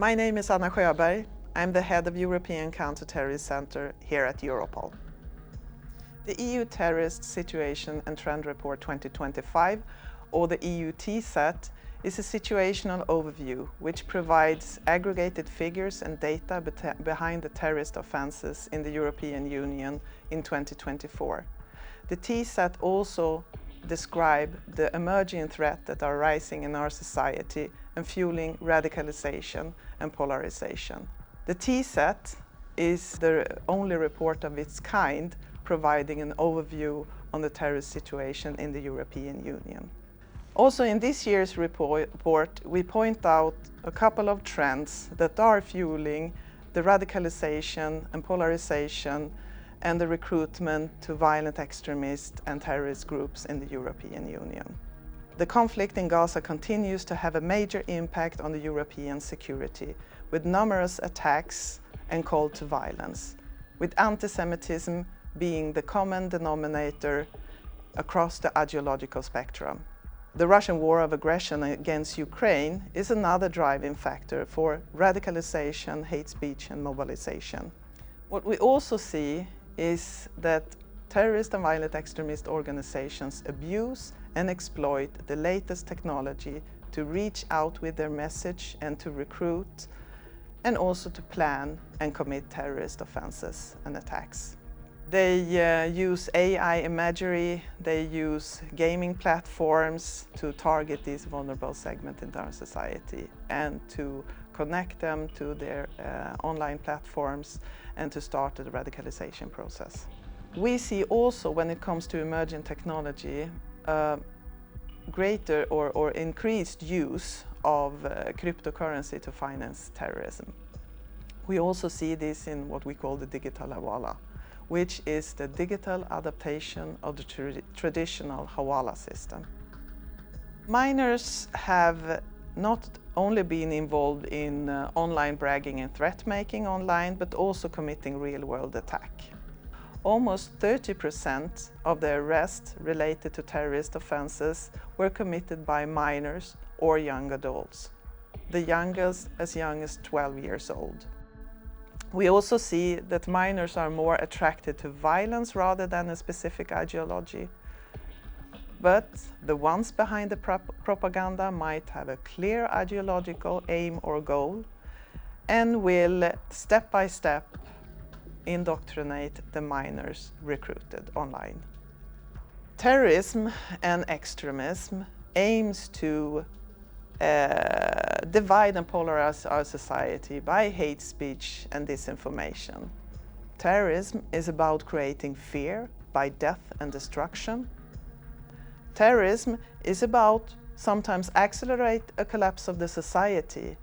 My name is Anna Sjöberg. I'm the head of European Counter Terrorism Centre here at Europol. The EU Terrorist Situation and Trend Report 2025, or the EU TSAT, is a situational overview which provides aggregated figures and data behind the terrorist offences in the European Union in 2024. The TSAT also describes the emerging threats that are rising in our society and fueling radicalization and polarization. The TSAT is the only report of its kind providing an overview on the terrorist situation in the European Union. Also in this year's report, we point out a couple of trends that are fueling the radicalization and polarization and the recruitment to violent extremist and terrorist groups in the European Union. The conflict in Gaza continues to have a major impact on the European security, with numerous attacks and call to violence, with anti-Semitism being the common denominator across the ideological spectrum. The Russian war of aggression against Ukraine is another driving factor for radicalization, hate speech and mobilization. What we also see is that terrorist and violent extremist organizations abuse and exploit the latest technology to reach out with their message and to recruit, and also to plan and commit terrorist offenses and attacks. They use AI imagery, they use gaming platforms to target these vulnerable segments in our society and to connect them to their online platforms and to start the radicalization process. We see also, when it comes to emerging technology, greater or increased use of cryptocurrency to finance terrorism. We also see this in what we call the digital hawala, which is the digital adaptation of the traditional hawala system. Minors have not only been involved in online bragging and threat making online, but also committing real-world attack. Almost 30% of the arrests related to terrorist offences were committed by minors or young adults, the youngest as young as 12 years old. We also see that minors are more attracted to violence rather than a specific ideology. But the ones behind the propaganda might have a clear ideological aim or goal and will step by step indoctrinate the minors recruited online. Terrorism and extremism aims to divide and polarize our society by hate speech and disinformation. Terrorism is about creating fear by death and destruction. Terrorism is about sometimes accelerate a collapse of the society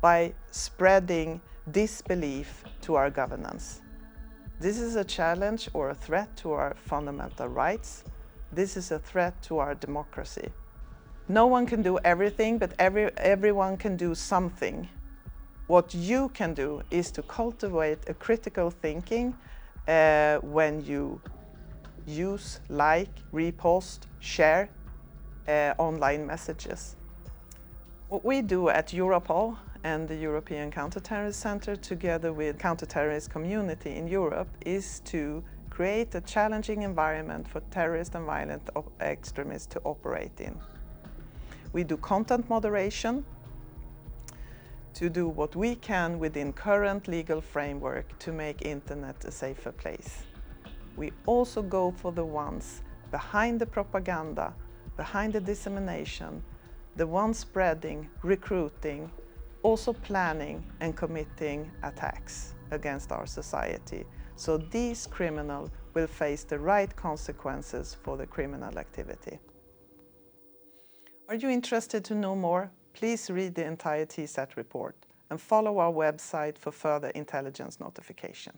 by spreading disbelief to our governance. This is a challenge or a threat to our fundamental rights. This is a threat to our democracy. No one can do everything, but everyone can do something. What you can do is to cultivate a critical thinking when you use, like, repost, share online messages. What we do at Europol and the European Counter Terrorism Centre, together with counter-terrorist community in Europe, is to create a challenging environment for terrorist and violent extremists to operate in. We do content moderation to do what we can within current legal framework to make internet a safer place. We also go for the ones behind the propaganda, behind the dissemination, the ones spreading, recruiting, also planning and committing attacks against our society. So these criminals will face the right consequences for the criminal activity. Are you interested to know more? Please read the entire TSAT report and follow our website for further intelligence notification.